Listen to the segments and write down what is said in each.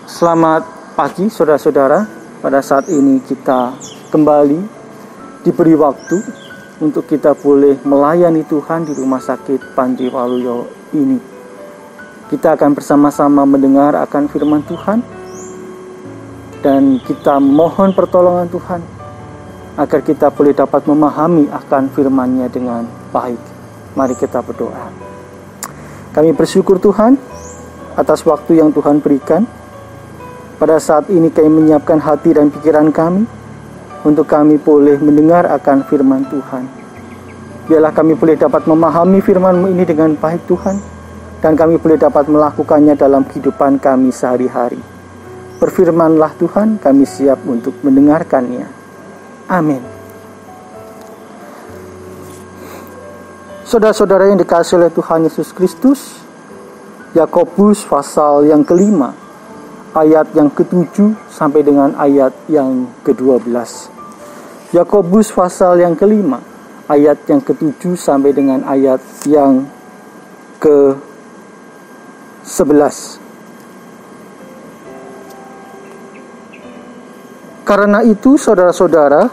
Selamat pagi saudara-saudara. Pada saat ini kita kembali diberi waktu untuk kita boleh melayani Tuhan di rumah sakit Panji Waluyo ini. Kita akan bersama-sama mendengar akan firman Tuhan, dan kita mohon pertolongan Tuhan agar kita boleh dapat memahami akan firman-Nya dengan baik. Mari kita berdoa. Kami bersyukur Tuhan atas waktu yang Tuhan berikan. Pada saat ini kami menyiapkan hati dan pikiran kami untuk kami boleh mendengar akan firman Tuhan. Biarlah kami boleh dapat memahami firman-Mu ini dengan baik Tuhan, dan kami boleh dapat melakukannya dalam kehidupan kami sehari-hari. Berfirmanlah Tuhan, kami siap untuk mendengarkannya. Amin. Saudara-saudara yang dikasihi oleh Tuhan Yesus Kristus, Yakobus pasal yang kelima, ayat yang ke-7 sampai dengan ayat yang ke-12. Yakobus pasal yang kelima, ayat yang ke-7 sampai dengan ayat yang ke-11. Karena itu saudara-saudara,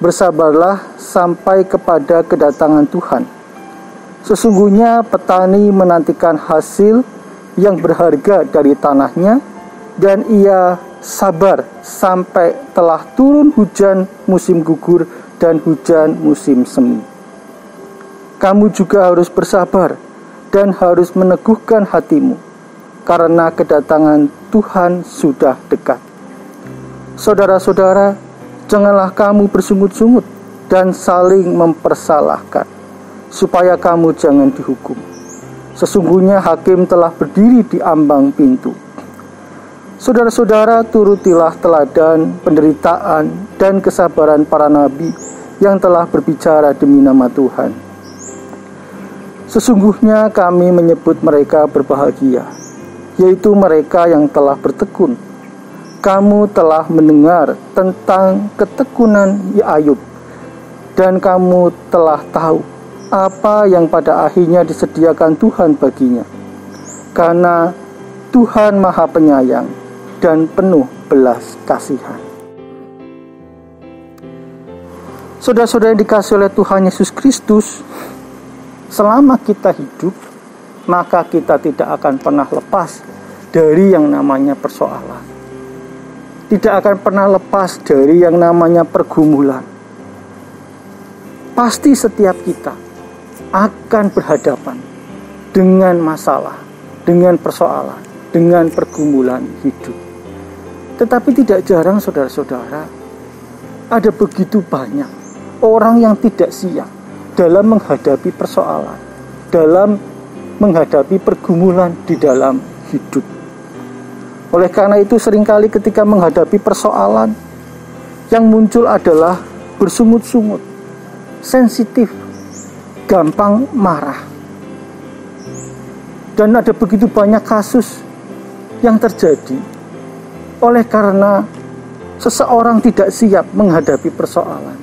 bersabarlah sampai kepada kedatangan Tuhan. Sesungguhnya petani menantikan hasil yang berharga dari tanahnya, dan ia sabar sampai telah turun hujan musim gugur dan hujan musim semi. Kamu juga harus bersabar dan harus meneguhkan hatimu, karena kedatangan Tuhan sudah dekat. Saudara-saudara, janganlah kamu bersungut-sungut dan saling mempersalahkan, supaya kamu jangan dihukum. Sesungguhnya hakim telah berdiri di ambang pintu. Saudara-saudara, turutilah teladan penderitaan dan kesabaran para nabi yang telah berbicara demi nama Tuhan. Sesungguhnya kami menyebut mereka berbahagia, yaitu mereka yang telah bertekun. Kamu telah mendengar tentang ketekunan Ayub, dan kamu telah tahu apa yang pada akhirnya disediakan Tuhan baginya, karena Tuhan Maha Penyayang dan penuh belas kasihan. Saudara-saudara yang dikasihi oleh Tuhan Yesus Kristus, selama kita hidup, maka kita tidak akan pernah lepas dari yang namanya persoalan. Tidak akan pernah lepas dari yang namanya pergumulan. Pasti setiap kita akan berhadapan dengan masalah, dengan persoalan, dengan pergumulan hidup. Tetapi tidak jarang saudara-saudara, ada begitu banyak orang yang tidak siap dalam menghadapi persoalan, dalam menghadapi pergumulan di dalam hidup. Oleh karena itu seringkali ketika menghadapi persoalan, yang muncul adalah bersungut-sungut, sensitif, gampang marah. Dan ada begitu banyak kasus yang terjadi oleh karena seseorang tidak siap menghadapi persoalan,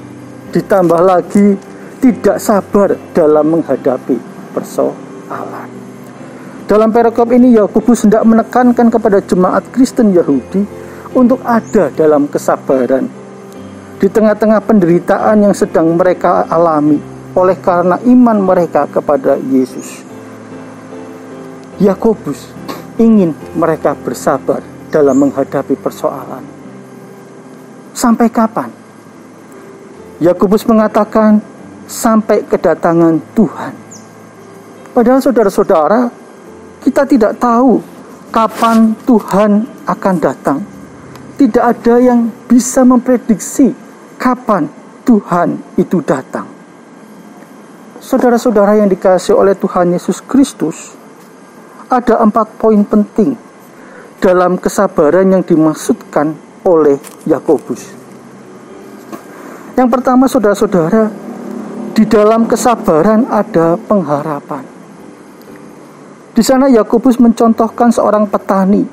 ditambah lagi tidak sabar dalam menghadapi persoalan. Dalam perikop ini Yakobus hendak menekankan kepada jemaat Kristen Yahudi untuk ada dalam kesabaran di tengah-tengah penderitaan yang sedang mereka alami oleh karena iman mereka kepada Yesus. Yakobus ingin mereka bersabar dalam menghadapi persoalan. Sampai kapan? Yakobus mengatakan sampai kedatangan Tuhan. Padahal saudara-saudara, kita tidak tahu kapan Tuhan akan datang. Tidak ada yang bisa memprediksi kapan Tuhan itu datang. Saudara-saudara yang dikasihi oleh Tuhan Yesus Kristus, ada 4 poin penting dalam kesabaran yang dimaksudkan oleh Yakobus. Yang pertama saudara-saudara, di dalam kesabaran ada pengharapan. Di sana Yakobus mencontohkan seorang petani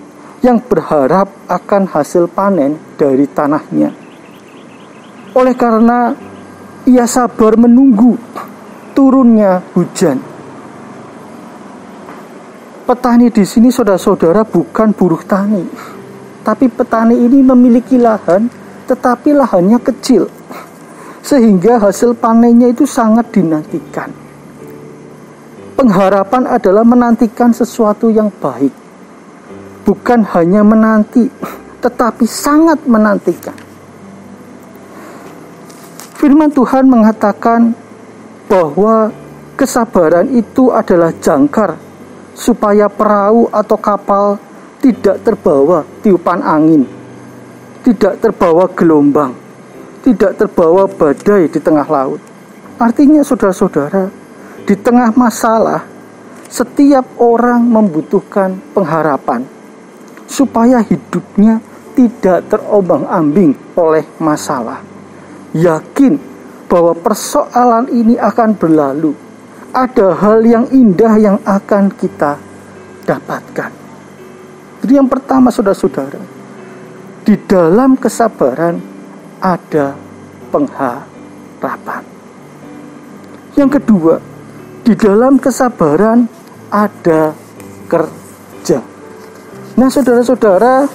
yang berharap akan hasil panen dari tanahnya. Oleh karena ia sabar menunggu turunnya hujan. Petani di sini saudara-saudara bukan buruh tani, Tapi petani ini memiliki lahan, tetapi lahannya kecil, sehingga hasil panennya itu sangat dinantikan. Pengharapan adalah menantikan sesuatu yang baik. Bukan hanya menanti, tetapi sangat menantikan. Firman Tuhan mengatakan bahwa kesabaran itu adalah jangkar, supaya perahu atau kapal tidak terbawa tiupan angin, tidak terbawa gelombang, tidak terbawa badai di tengah laut. Artinya saudara-saudara, di tengah masalah, setiap orang membutuhkan pengharapan, supaya hidupnya tidak terombang-ambing oleh masalah. Yakin bahwa persoalan ini akan berlalu. Ada hal yang indah yang akan kita dapatkan. Jadi yang pertama saudara-saudara, di dalam kesabaran ada pengharapan. Yang kedua, di dalam kesabaran ada kerja. Nah saudara-saudara,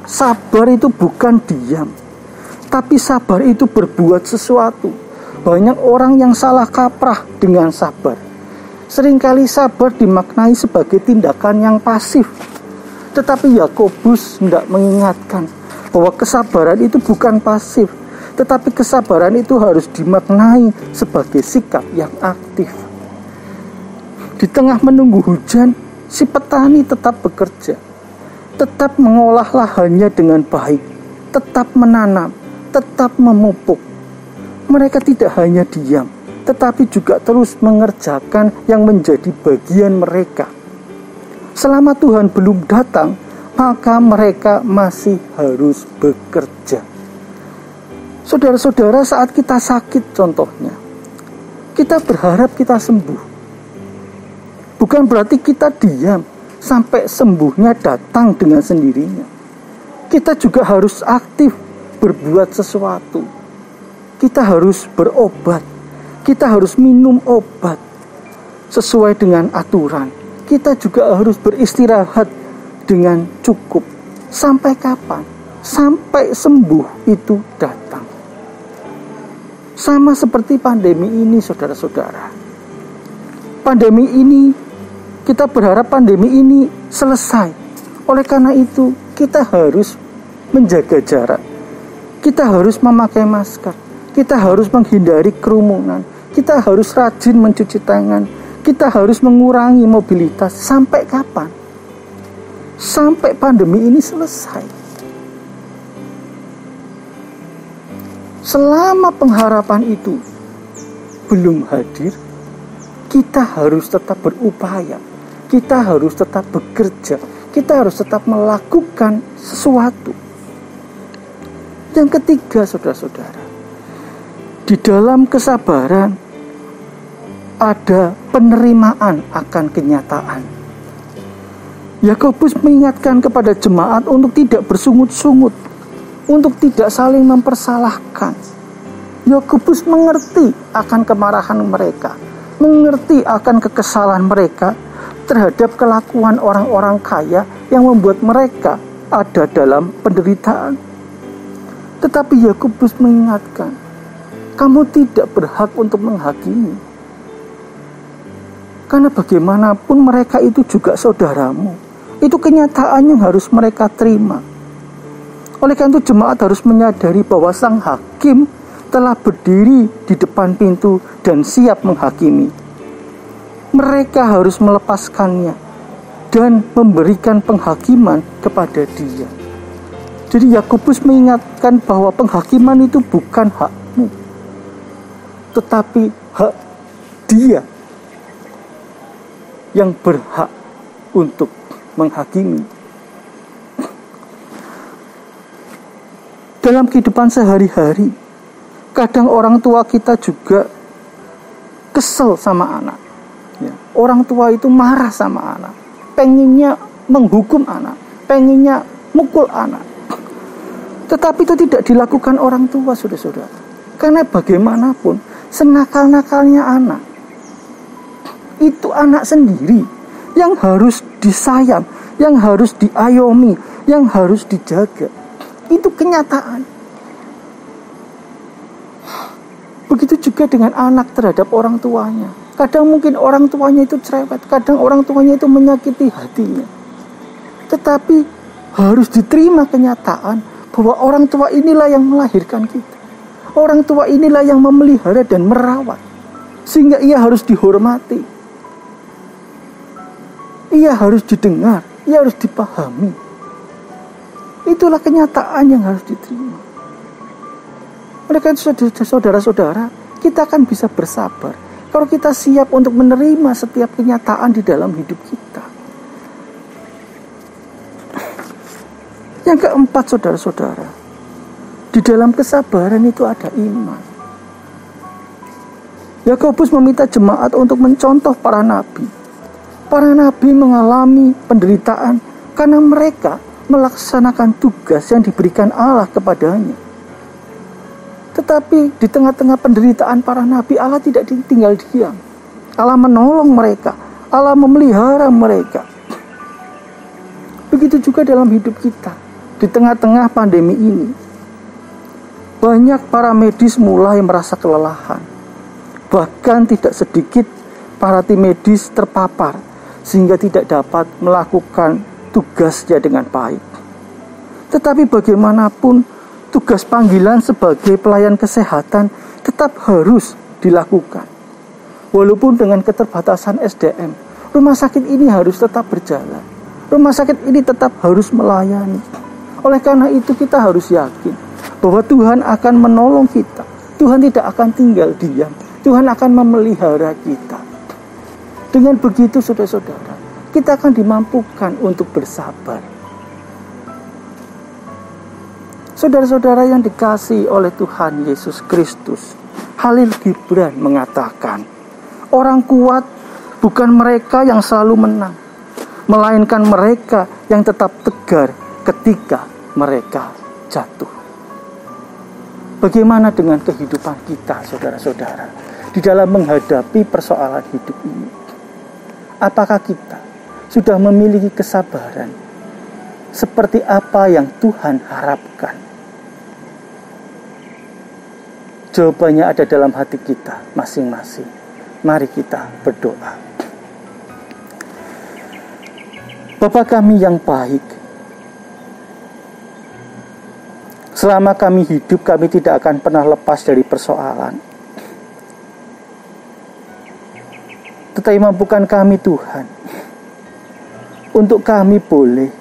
sabar itu bukan diam, tapi sabar itu berbuat sesuatu. Banyak orang yang salah kaprah dengan sabar. Seringkali sabar dimaknai sebagai tindakan yang pasif. Tetapi Yakobus hendak mengingatkan bahwa kesabaran itu bukan pasif, tetapi kesabaran itu harus dimaknai sebagai sikap yang aktif. Di tengah menunggu hujan, si petani tetap bekerja, tetap mengolah lahannya dengan baik, tetap menanam, tetap memupuk. Mereka tidak hanya diam, tetapi juga terus mengerjakan yang menjadi bagian mereka. Selama Tuhan belum datang, maka mereka masih harus bekerja. Saudara-saudara, saat kita sakit contohnya, kita berharap kita sembuh. Bukan berarti kita diam sampai sembuhnya datang dengan sendirinya. Kita juga harus aktif berbuat sesuatu. Kita harus berobat. Kita harus minum obat sesuai dengan aturan. Kita juga harus beristirahat dengan cukup. Sampai kapan? Sampai sembuh itu datang. Sama seperti pandemi ini saudara-saudara. Pandemi ini, kita berharap pandemi ini selesai. Oleh karena itu, kita harus menjaga jarak. Kita harus memakai masker. Kita harus menghindari kerumunan. Kita harus rajin mencuci tangan. Kita harus mengurangi mobilitas. Sampai kapan? Sampai pandemi ini selesai. Selama pengharapan itu belum hadir, kita harus tetap berupaya. Kita harus tetap bekerja. Kita harus tetap melakukan sesuatu. Yang ketiga, saudara-saudara, di dalam kesabaran ada penerimaan akan kenyataan. Yakobus mengingatkan kepada jemaat untuk tidak bersungut-sungut, untuk tidak saling mempersalahkan. Yakobus mengerti akan kemarahan mereka, mengerti akan kekesalan mereka terhadap kelakuan orang-orang kaya yang membuat mereka ada dalam penderitaan. Tetapi Yakobus mengingatkan, kamu tidak berhak untuk menghakimi. Karena bagaimanapun mereka itu juga saudaramu. Itu kenyataan yang harus mereka terima. Oleh karena itu jemaat harus menyadari bahwa sang hakim telah berdiri di depan pintu dan siap menghakimi. Mereka harus melepaskannya dan memberikan penghakiman kepada dia. Jadi Yakobus mengingatkan bahwa penghakiman itu bukan hakmu, tetapi hak dia yang berhak untuk menghakimi. Dalam kehidupan sehari-hari, kadang orang tua kita juga kesel sama anak. Ya, orang tua itu marah sama anak, pengennya menghukum anak, pengennya mukul anak. Tetapi itu tidak dilakukan orang tua, saudara-saudara. Karena bagaimanapun, senakal-nakalnya anak, itu anak sendiri yang harus disayang, yang harus diayomi, yang harus dijaga. Itu kenyataan. Begitu juga dengan anak terhadap orang tuanya. Kadang mungkin orang tuanya itu cerewet, kadang orang tuanya itu menyakiti hatinya. Tetapi harus diterima kenyataan bahwa orang tua inilah yang melahirkan kita. Orang tua inilah yang memelihara dan merawat. Sehingga ia harus dihormati. Ia harus didengar, ia harus dipahami. Itulah kenyataan yang harus diterima. Oleh karena itu, saudara-saudara, kita akan bisa bersabar kalau kita siap untuk menerima setiap kenyataan di dalam hidup kita. Yang keempat, saudara-saudara, di dalam kesabaran itu ada iman. Yakobus meminta jemaat untuk mencontoh para nabi. Para nabi mengalami penderitaan karena mereka melaksanakan tugas yang diberikan Allah kepadanya. Tetapi di tengah-tengah penderitaan para nabi, Allah tidak tinggal diam. Allah menolong mereka, Allah memelihara mereka. Begitu juga dalam hidup kita. Di tengah-tengah pandemi ini, banyak para medis mulai merasa kelelahan. Bahkan tidak sedikit para tim medis terpapar sehingga tidak dapat melakukan tugasnya dengan baik. Tetapi bagaimanapun, tugas panggilan sebagai pelayan kesehatan tetap harus dilakukan. Walaupun dengan keterbatasan SDM, rumah sakit ini harus tetap berjalan. Rumah sakit ini tetap harus melayani. Oleh karena itu kita harus yakin bahwa Tuhan akan menolong kita. Tuhan tidak akan tinggal diam. Tuhan akan memelihara kita. Dengan begitu, saudara-saudara, kita akan dimampukan untuk bersabar. Saudara-saudara yang dikasihi oleh Tuhan Yesus Kristus, Khalil Gibran mengatakan, orang kuat bukan mereka yang selalu menang, melainkan mereka yang tetap tegar ketika mereka jatuh. Bagaimana dengan kehidupan kita, saudara-saudara, di dalam menghadapi persoalan hidup ini? Apakah kita sudah memiliki kesabaran seperti apa yang Tuhan harapkan? Jawabannya ada dalam hati kita masing-masing. Mari kita berdoa. Bapa kami yang baik, selama kami hidup, kami tidak akan pernah lepas dari persoalan. Tetapi mampukan kami Tuhan, untuk kami boleh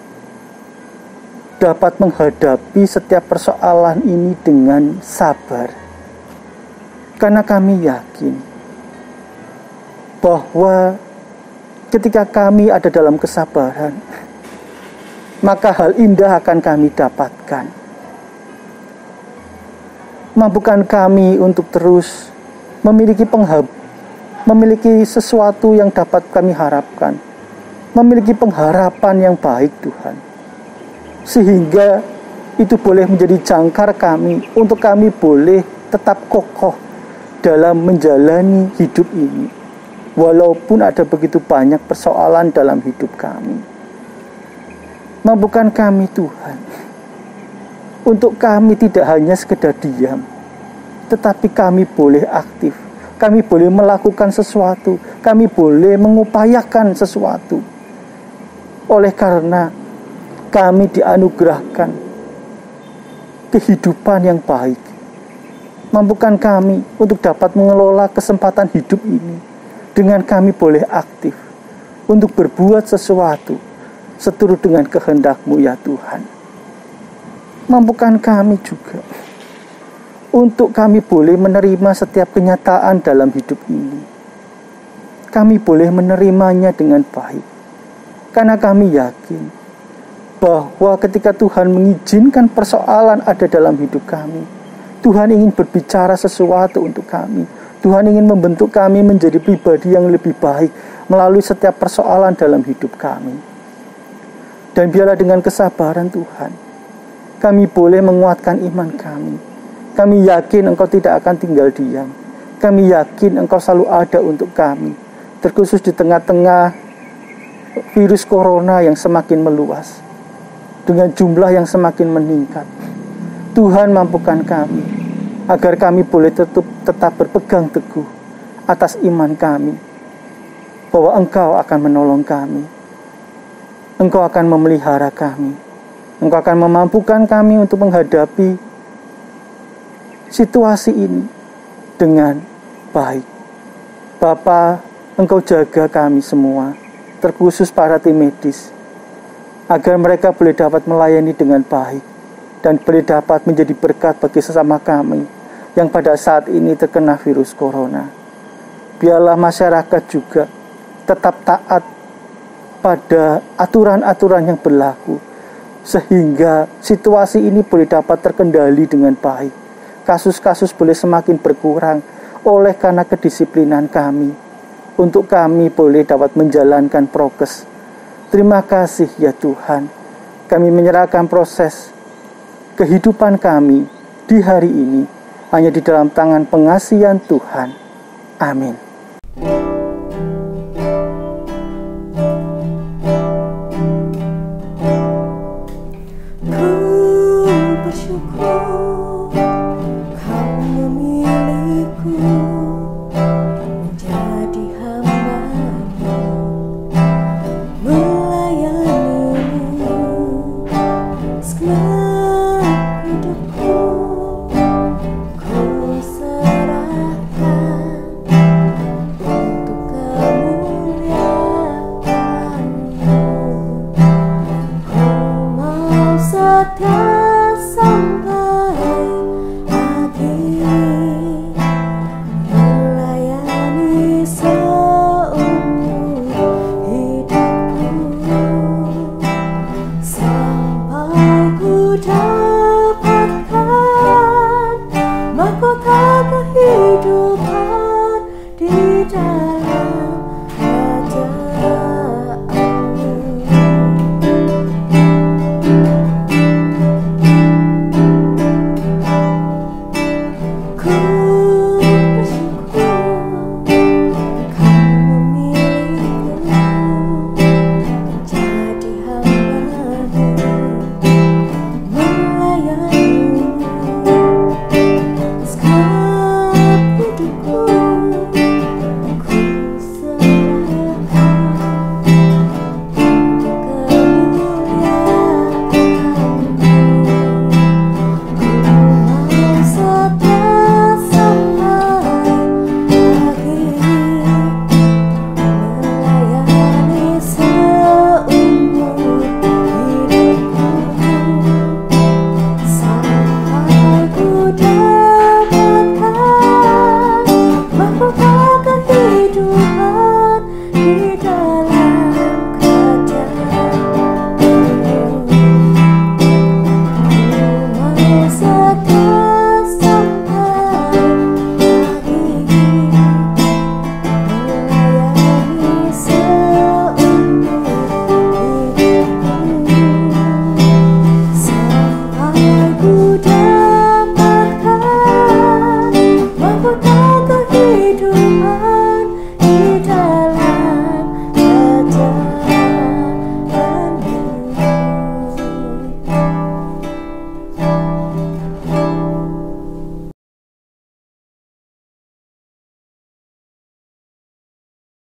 dapat menghadapi setiap persoalan ini dengan sabar. Karena kami yakin bahwa ketika kami ada dalam kesabaran, maka hal indah akan kami dapatkan. Mampukan kami untuk terus memiliki sesuatu yang dapat kami harapkan, memiliki pengharapan yang baik Tuhan, sehingga itu boleh menjadi jangkar kami untuk kami boleh tetap kokoh dalam menjalani hidup ini, walaupun ada begitu banyak persoalan dalam hidup kami. Mampukan kami Tuhan untuk kami tidak hanya sekedar diam, tetapi kami boleh aktif, kami boleh melakukan sesuatu, kami boleh mengupayakan sesuatu. Oleh karena kami dianugerahkan kehidupan yang baik, mampukan kami untuk dapat mengelola kesempatan hidup ini dengan kami boleh aktif untuk berbuat sesuatu seturut dengan kehendak-Mu ya Tuhan. Mampukan kami juga untuk kami boleh menerima setiap kenyataan dalam hidup ini. Kami boleh menerimanya dengan baik, karena kami yakin bahwa ketika Tuhan mengizinkan persoalan ada dalam hidup kami, Tuhan ingin berbicara sesuatu untuk kami. Tuhan ingin membentuk kami menjadi pribadi yang lebih baik melalui setiap persoalan dalam hidup kami. Dan biarlah dengan kesabaran Tuhan, kami boleh menguatkan iman kami. Kami yakin Engkau tidak akan tinggal diam. Kami yakin Engkau selalu ada untuk kami, terkhusus di tengah-tengah virus corona yang semakin meluas. dengan jumlah yang semakin meningkat. Tuhan, mampukan kami agar kami boleh tetap berpegang teguh atas iman kami, bahwa Engkau akan menolong kami, Engkau akan memelihara kami, Engkau akan memampukan kami untuk menghadapi situasi ini dengan baik. Bapa, Engkau jaga kami semua, terkhusus para tim medis, agar mereka boleh dapat melayani dengan baik dan boleh dapat menjadi berkat bagi sesama kami yang pada saat ini terkena virus corona. Biarlah masyarakat juga tetap taat pada aturan-aturan yang berlaku, sehingga situasi ini boleh dapat terkendali dengan baik. Kasus-kasus boleh semakin berkurang oleh karena kedisiplinan kami, untuk kami boleh dapat menjalankan prokes. Terima kasih ya Tuhan, kami menyerahkan proses kehidupan kami di hari ini hanya di dalam tangan pengasihan Tuhan. Amin. Sampai